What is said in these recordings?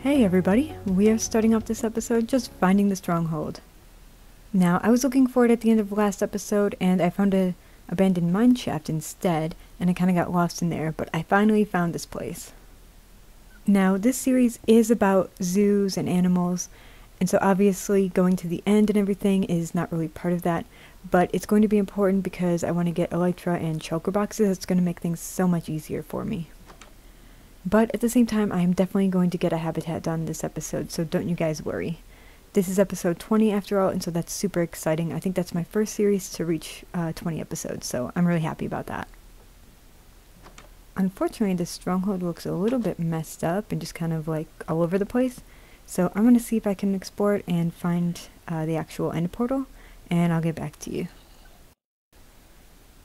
Hey everybody, we are starting off this episode just finding the stronghold. Now, I was looking for it at the end of the last episode and I found a abandoned mine shaft instead, and I kind of got lost in there, but I finally found this place. Now, this series is about zoos and animals, and so obviously going to the end and everything is not really part of that, but it's going to be important because I want to get elytra and shulker boxes. It's going to make things so much easier for me. But at the same time, I am definitely going to get a habitat done this episode, so don't you guys worry. This is episode 20 after all, and so that's super exciting. I think that's my first series to reach 20 episodes, so I'm really happy about that. Unfortunately, this stronghold looks a little bit messed up and just kind of like all over the place, so I'm going to see if I can explore it and find the actual end portal, and I'll get back to you.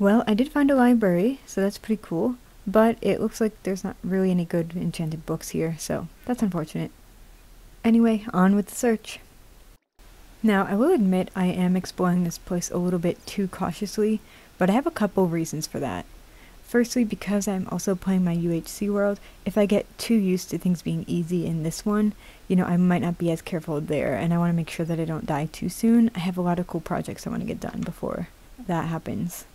Well, I did find a library, so that's pretty cool. But it looks like there's not really any good enchanted books here, so that's unfortunate. Anyway, on with the search. Now, I will admit I am exploring this place a little bit too cautiously, but I have a couple reasons for that. Firstly, because I'm also playing my UHC world, if I get too used to things being easy in this one, I might not be as careful there, and I want to make sure that I don't die too soon. I have a lot of cool projects I want to get done before that happens.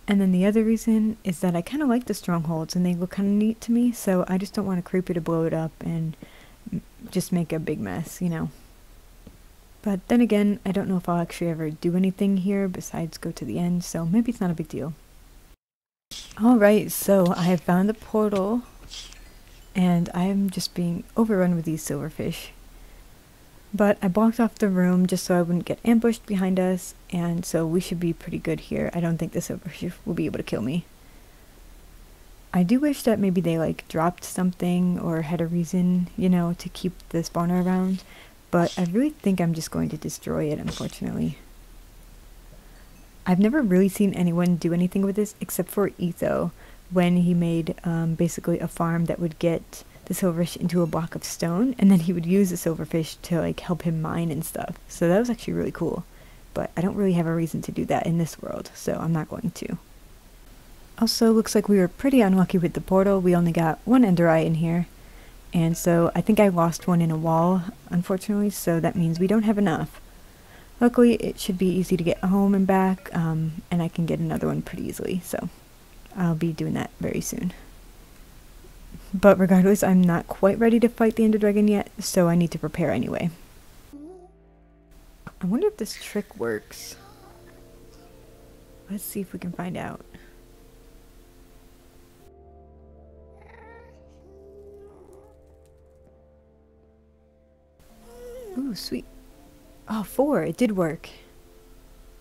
And then the other reason is that I kind of like the strongholds and they look kind of neat to me, so I just don't want a creeper to blow it up and just make a big mess, But then again, I don't know if I'll actually ever do anything here besides go to the end, so maybe it's not a big deal. Alright, so I have found the portal, and I am just being overrun with these silverfish. But I blocked off the room just so I wouldn't get ambushed behind us, and so we should be pretty good here. I don't think the silverfish will be able to kill me. I do wish that maybe they dropped something or had a reason, to keep the spawner around, but I really think I'm just going to destroy it, unfortunately. I've never really seen anyone do anything with this except for Etho, when he made basically a farm that would get the silverfish into a block of stone, and then he would use the silverfish to help him mine and stuff. So that was actually really cool, but I don't really have a reason to do that in this world, so I'm not going to. Also, looks like we were pretty unlucky with the portal. We only got one ender eye in here, and so I think I lost one in a wall, unfortunately, so that means we don't have enough. Luckily, it should be easy to get home and back, and I can get another one pretty easily, so I'll be doing that very soon. But regardless, I'm not quite ready to fight the Ender Dragon yet, so I need to prepare anyway. I wonder if this trick works. Let's see if we can find out. Ooh, sweet. Oh, 4! It did work.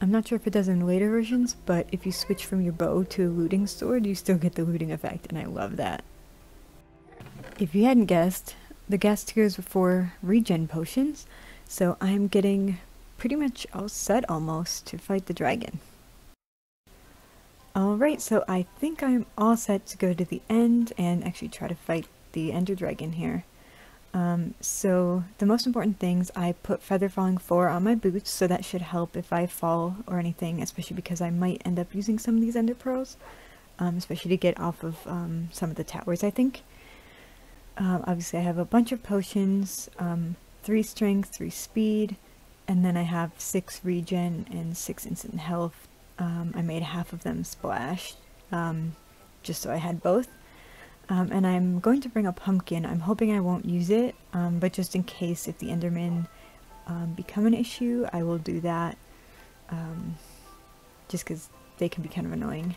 I'm not sure if it does in later versions, but if you switch from your bow to a looting sword, you still get the looting effect, and I love that. If you hadn't guessed, the gas tiers were for regen potions, so I'm getting pretty much all set almost to fight the dragon. Alright, so I think I'm all set to go to the end and actually try to fight the Ender Dragon here. So the most important things, I put Feather Falling 4 on my boots, so that should help if I fall or anything, especially because I might end up using some of these Ender Pearls, especially to get off of some of the towers, I think. Obviously I have a bunch of potions, 3 strength, 3 speed, and then I have 6 regen and 6 instant health. I made half of them splash, just so I had both. And I'm going to bring a pumpkin. I'm hoping I won't use it, but just in case if the Endermen become an issue, I will do that, just because they can be kind of annoying.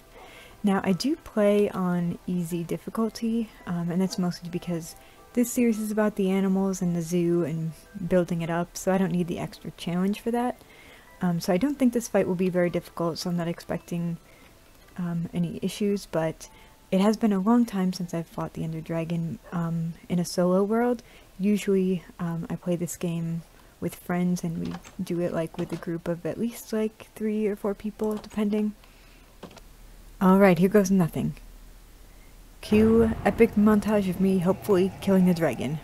Now, I do play on easy difficulty, and that's mostly because this series is about the animals and the zoo and building it up, so I don't need the extra challenge for that. So I don't think this fight will be very difficult, so I'm not expecting any issues, but it has been a long time since I've fought the Ender Dragon in a solo world. Usually I play this game with friends and we do it with a group of at least 3 or 4 people, depending. Alright, here goes nothing. Cue epic montage of me hopefully killing the dragon.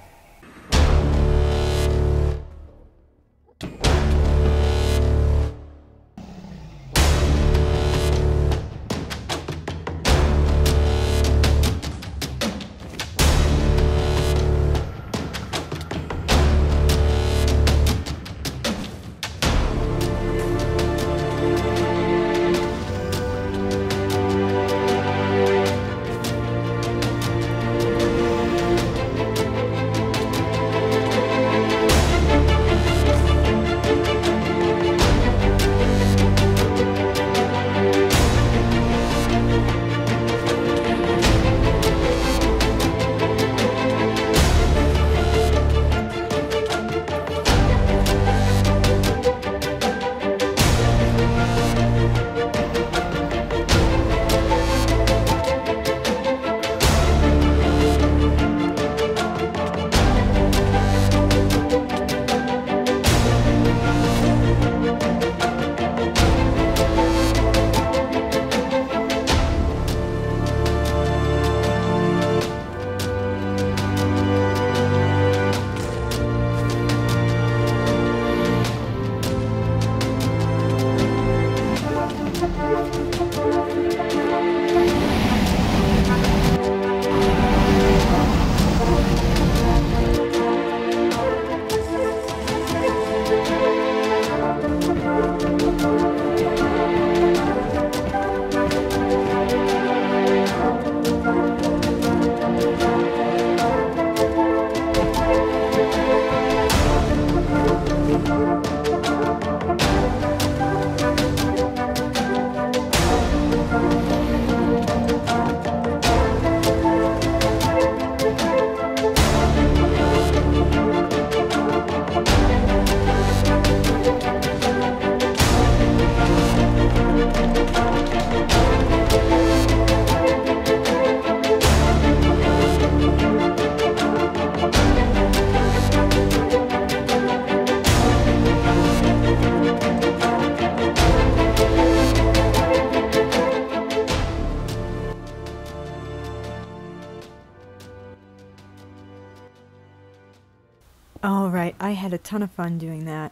Alright, I had a ton of fun doing that.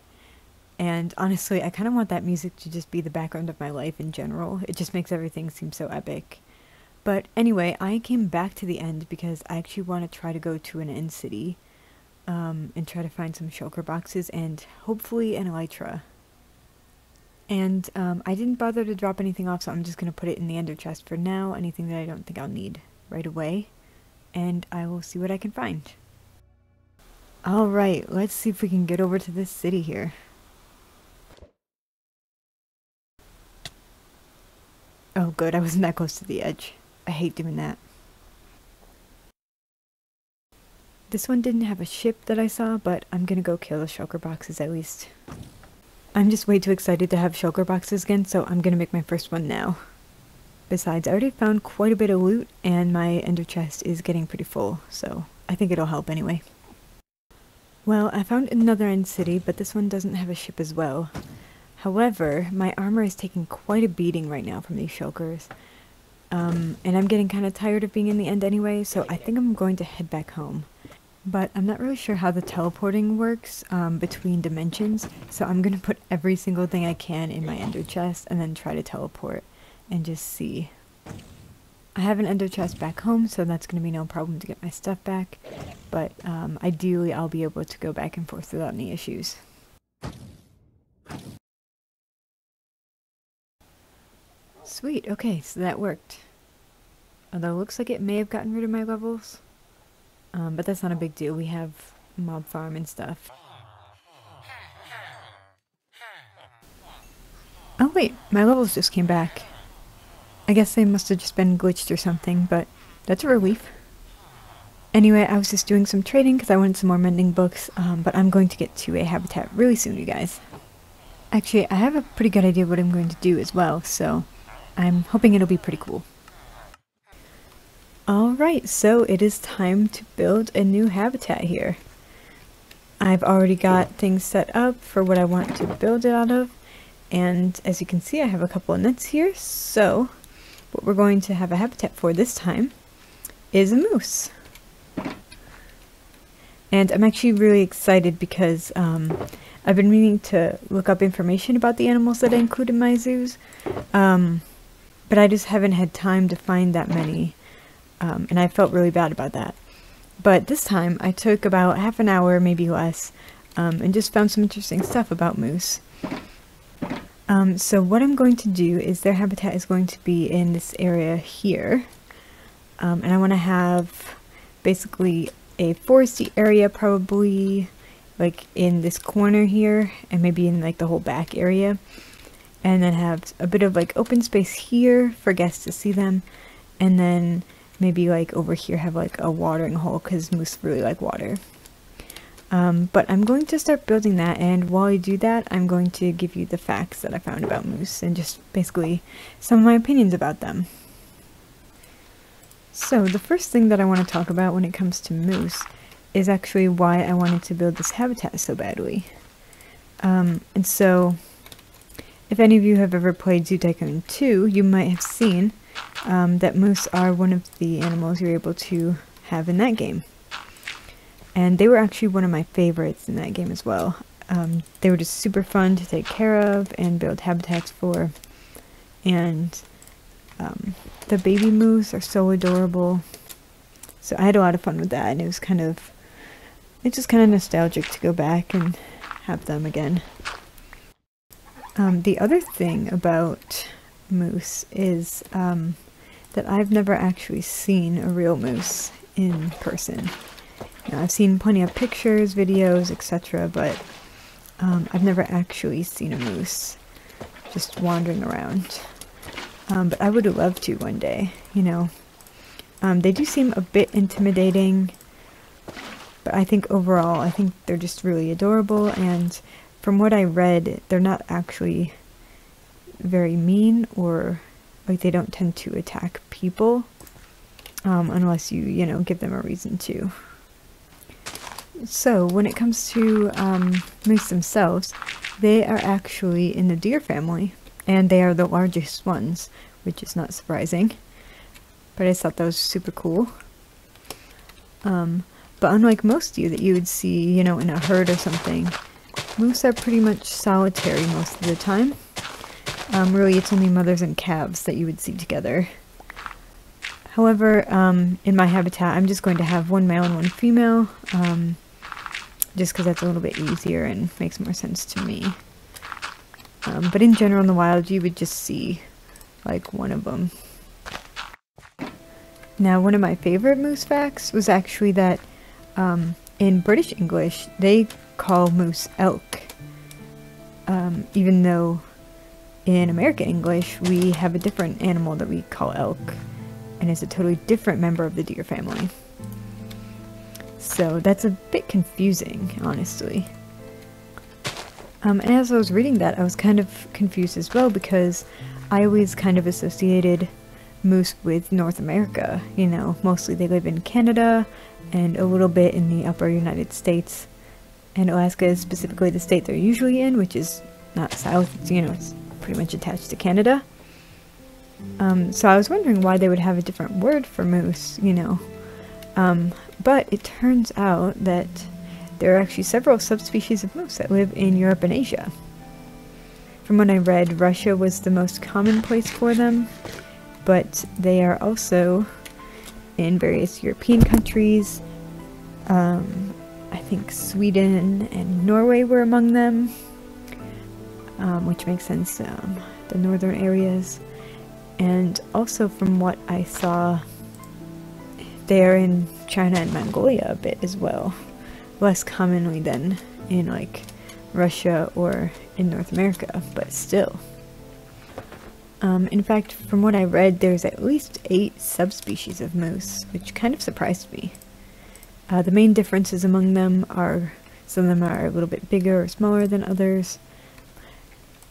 And honestly, I kind of want that music to just be the background of my life in general. It just makes everything seem so epic. But anyway, I came back to the end because I actually want to try to go to an end city and try to find some shulker boxes and hopefully an elytra. And I didn't bother to drop anything off, so I'm just going to put it in the ender chest for now, anything that I don't think I'll need right away. And I will see what I can find. Alright, let's see if we can get over to this city here. Oh good, I wasn't that close to the edge. I hate doing that. This one didn't have a ship that I saw, but I'm gonna go kill the shulker boxes at least. I'm just way too excited to have shulker boxes again, so I'm gonna make my first one now. Besides, I already found quite a bit of loot, and my ender chest is getting pretty full, so I think it'll help anyway. Well, I found another end city, but this one doesn't have a ship as well. However, my armor is taking quite a beating right now from these shulkers. And I'm getting kind of tired of being in the end anyway, so I think I'm going to head back home. But I'm not really sure how the teleporting works between dimensions, so I'm going to put every single thing I can in my ender chest and then try to teleport and just see. I have an ender chest back home, so that's going to be no problem to get my stuff back, but ideally I'll be able to go back and forth without any issues. Sweet, okay, so that worked. Although it looks like it may have gotten rid of my levels. But that's not a big deal, we have mob farm and stuff. Oh wait, my levels just came back. I guess they must have just been glitched or something, but that's a relief. Anyway, I was just doing some trading because I wanted some more mending books, but I'm going to get to a habitat really soon, you guys. Actually, I have a pretty good idea what I'm going to do as well, so I'm hoping it'll be pretty cool. Alright, so it is time to build a new habitat here. I've already got things set up for what I want to build it out of, and as you can see I have a couple of nets here, so what we're going to have a habitat for this time is a moose. And I'm actually really excited because I've been meaning to look up information about the animals that I include in my zoos, but I just haven't had time to find that many, and I felt really bad about that. But this time I took about half an hour, maybe less, and just found some interesting stuff about moose. So what I'm going to do is their habitat is going to be in this area here, and I want to have basically a foresty area, probably like in this corner here, and maybe in like the whole back area, and then have a bit of like open space here for guests to see them, and then maybe like over here have like a watering hole because moose really like water. But I'm going to start building that, and while I do that I'm going to give you the facts that I found about moose and just basically some of my opinions about them. So the first thing that I want to talk about when it comes to moose is actually why I wanted to build this habitat so badly. And so if any of you have ever played Zoo Tycoon 2, you might have seen that moose are one of the animals you're able to have in that game. And they were actually one of my favorites in that game as well. They were just super fun to take care of and build habitats for. And the baby moose are so adorable. So I had a lot of fun with that, and it's just kind of nostalgic to go back and have them again. The other thing about moose is that I've never actually seen a real moose in person. Now, I've seen plenty of pictures, videos, etc., but I've never actually seen a moose just wandering around. But I would love to one day, you know. They do seem a bit intimidating, but I think overall, I think they're just really adorable, and from what I read, they're not actually very mean, or like they don't tend to attack people unless you know, give them a reason to. So when it comes to moose themselves, they are actually in the deer family, and they are the largest ones, which is not surprising, but I thought that was super cool. But unlike most deer that you would see, you know, in a herd or something, moose are pretty much solitary most of the time. Really, it's only mothers and calves that you would see together. However, in my habitat, I'm just going to have one male and one female, just because that's a little bit easier and makes more sense to me. But in general, in the wild, you would just see, like, one of them. Now, one of my favorite moose facts was actually that in British English, they call moose elk, even though in American English, we have a different animal that we call elk, and it's a totally different member of the deer family. So that's a bit confusing, honestly. And as I was reading that, I was kind of confused as well, because I always kind of associated moose with North America. You know, mostly they live in Canada and a little bit in the upper United States. And Alaska is specifically the state they're usually in, which is not south, it's, you know, it's pretty much attached to Canada. So I was wondering why they would have a different word for moose, you know. But it turns out that there are actually several subspecies of moose that live in Europe and Asia. From what I read, Russia was the most common place for them, but they are also in various European countries. I think Sweden and Norway were among them, which makes sense, the northern areas. And also from what I saw, they are in China and Mongolia a bit as well. Less commonly than in like Russia or in North America, but still. In fact, from what I read, there's at least 8 subspecies of moose, which kind of surprised me. The main differences among them are, some of them are a little bit bigger or smaller than others.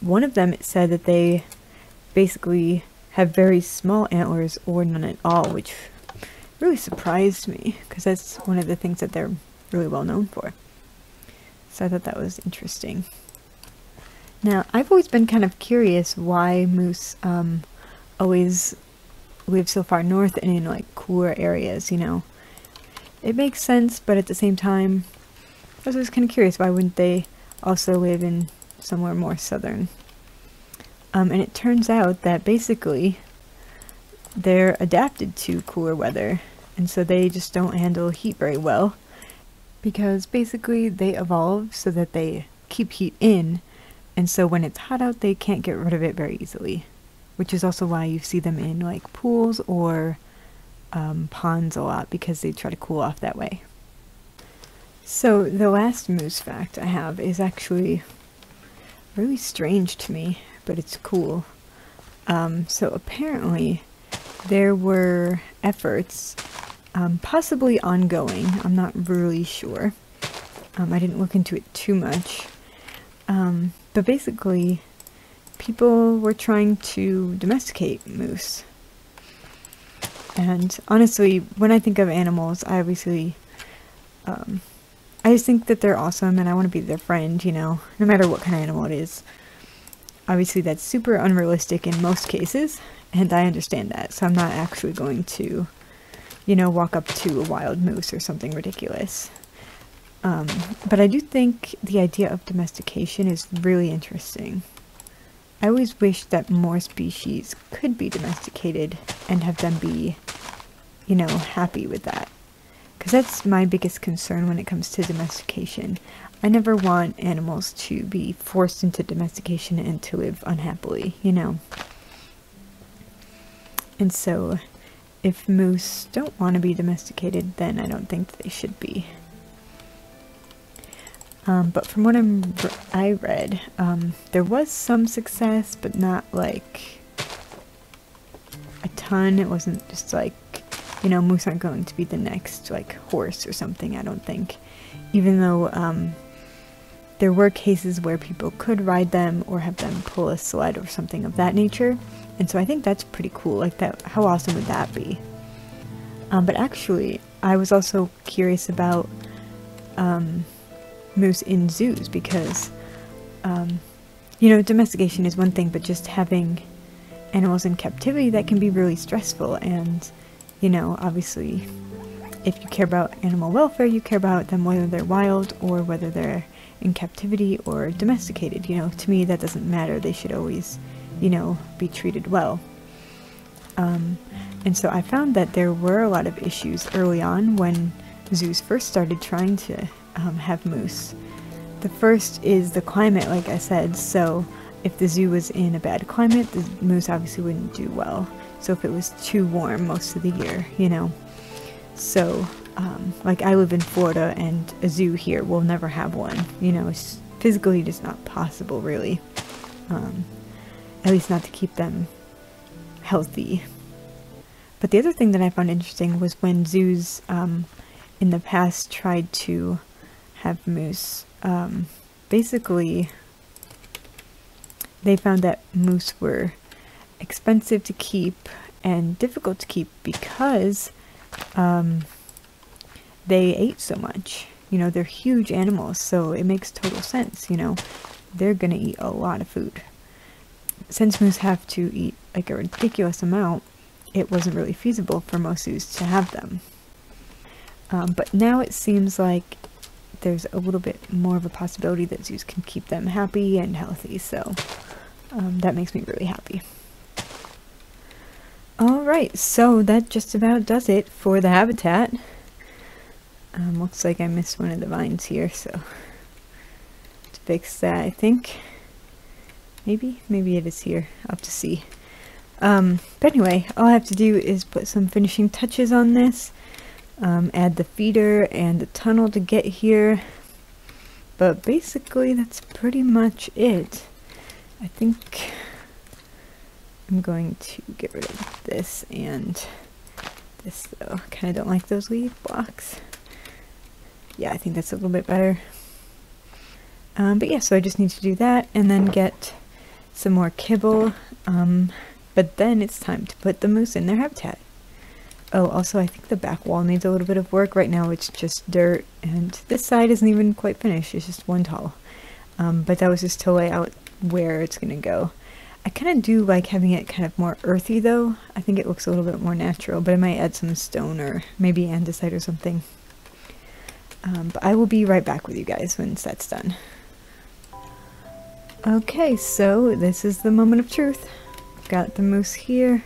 One of them, it said that they basically have very small antlers or none at all, which really surprised me, because that's one of the things that they're really well known for. So I thought that was interesting. Now, I've always been kind of curious why moose always live so far north and in like cooler areas, you know. It makes sense, but at the same time, I was always kind of curious, why wouldn't they also live in somewhere more southern? And it turns out that basically they're adapted to cooler weather, and so they just don't handle heat very well, because basically they evolved so that they keep heat in, and so when it's hot out they can't get rid of it very easily, which is also why you see them in like pools or ponds a lot, because they try to cool off that way. So the last moose fact I have is actually really strange to me, but it's cool. So apparently there were efforts, possibly ongoing, I'm not really sure. I didn't look into it too much. But basically, people were trying to domesticate moose. And honestly, when I think of animals, I obviously, I just think that they're awesome and I want to be their friend, you know, no matter what kind of animal it is. Obviously, that's super unrealistic in most cases, and I understand that, so I'm not actually going to, you know, walk up to a wild moose or something ridiculous. But I do think the idea of domestication is really interesting. I always wish that more species could be domesticated and have them be, you know, happy with that. Because that's my biggest concern when it comes to domestication. I never want animals to be forced into domestication and to live unhappily, you know. And so, if moose don't want to be domesticated, then I don't think they should be. But from what I read, there was some success, but not like a ton. It wasn't just like, you know, moose aren't going to be the next like horse or something, I don't think. Even though there were cases where people could ride them or have them pull a sled or something of that nature. And so I think that's pretty cool. Like, that, how awesome would that be? But actually, I was also curious about moose in zoos, because you know, domestication is one thing, but just having animals in captivity, that can be really stressful. And you know, obviously if you care about animal welfare, you care about them whether they're wild or whether they're in captivity or domesticated. You know, to me that doesn't matter. They should always, you know, be treated well. And so I found that there were a lot of issues early on when zoos first started trying to have moose. The first is the climate, like I said. So if the zoo was in a bad climate, the moose obviously wouldn't do well. So if it was too warm most of the year, you know. So, like I live in Florida and a zoo here will never have one. You know, it's physically just not possible, really. At least not to keep them healthy. But the other thing that I found interesting was when zoos in the past tried to have moose, basically they found that moose were expensive to keep and difficult to keep because they ate so much. You know, they're huge animals, so it makes total sense, you know. They're gonna eat a lot of food. Since moose have to eat like a ridiculous amount, it wasn't really feasible for most zoos to have them. But now it seems like there's a little bit more of a possibility that zoos can keep them happy and healthy, so that makes me really happy. Alright, so that just about does it for the habitat. Looks like I missed one of the vines here, so to fix that, I think. Maybe it is here. I'll have to see. But anyway, all I have to do is put some finishing touches on this, add the feeder and the tunnel to get here, but basically that's pretty much it. I think I'm going to get rid of this and this though. I kind of don't like those leaf blocks. Yeah, I think that's a little bit better. But yeah, so I just need to do that and then get some more kibble. But then it's time to put the moose in their habitat. Oh, also I think the back wall needs a little bit of work. Right now it's just dirt, and this side isn't even quite finished. It's just one tall. But that was just to lay out where it's gonna go. I kind of do like having it kind of more earthy though. I think it looks a little bit more natural, but I might add some stone or maybe andesite or something. But I will be right back with you guys once that's done. Okay, so this is the moment of truth. Got the moose here.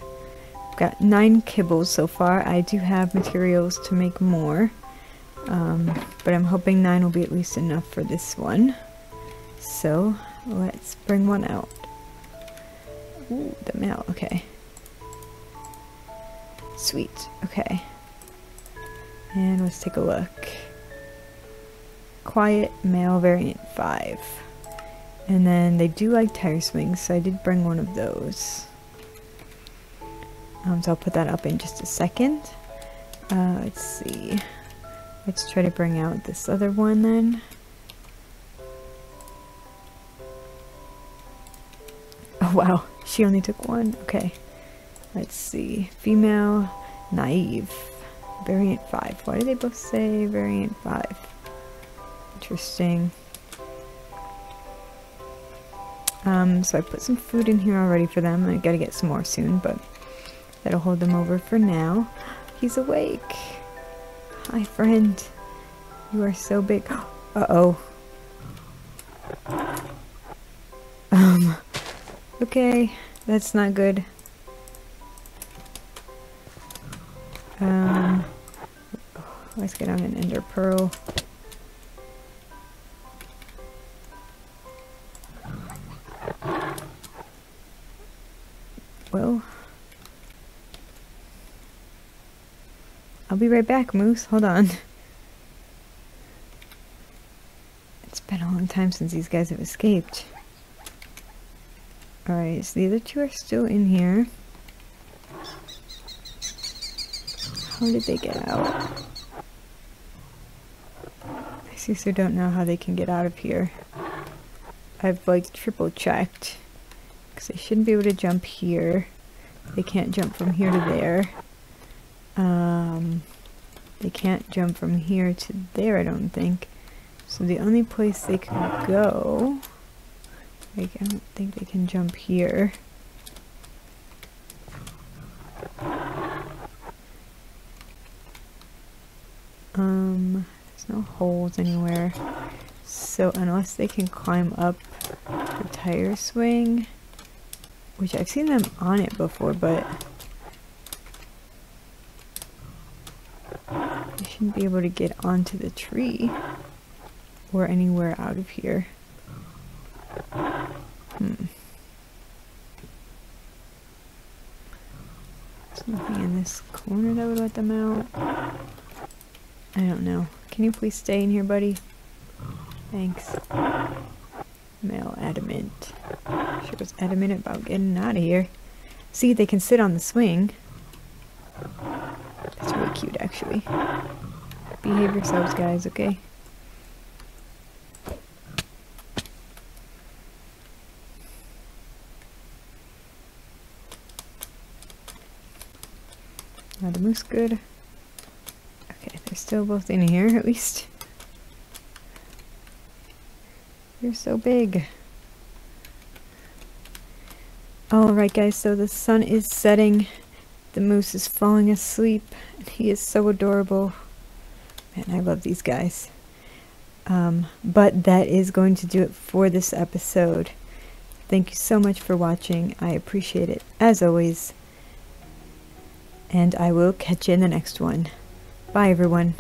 Got 9 kibbles so far. I do have materials to make more, but I'm hoping 9 will be at least enough for this one. So let's bring one out. Ooh, the male. Okay. Sweet. Okay. And let's take a look. Quiet male variant 5. And then they do like tire swings, so I did bring one of those. So I'll put that up in just a second. Let's see. Let's try to bring out this other one then. Oh wow, she only took one. Okay. Let's see. Female, naive. Variant 5. Why do they both say variant 5? Interesting. So I put some food in here already for them. I gotta get some more soon, but that'll hold them over for now. He's awake. Hi, friend. You are so big. Uh-oh. Okay, that's not good. Let's get on an ender pearl. Well, I'll be right back, Moose. Hold on. It's been a long time since these guys have escaped. Alright, so the other two are still in here. How did they get out? I seriously don't know how they can get out of here. I've like triple checked. Because they shouldn't be able to jump here. They can't jump from here to there. They can't jump from here to there, I don't think. So the only place they can go... Like, I don't think they can jump here. There's no holes anywhere. So unless they can climb up the tire swing, which I've seen them on it before, but they shouldn't be able to get onto the tree or anywhere out of here. There's nothing in this corner that would let them out. I don't know. Can you please stay in here, buddy? Thanks. Male adamant. Sure was adamant about getting out of here. See, they can sit on the swing. That's really cute, actually. Behave yourselves, guys, okay? Are the moose good? Okay, they're still both in here, at least. You're so big. Alright guys, so the sun is setting. The moose is falling asleep. And he is so adorable. Man, I love these guys. But that is going to do it for this episode. Thank you so much for watching. I appreciate it, as always. And I will catch you in the next one. Bye, everyone.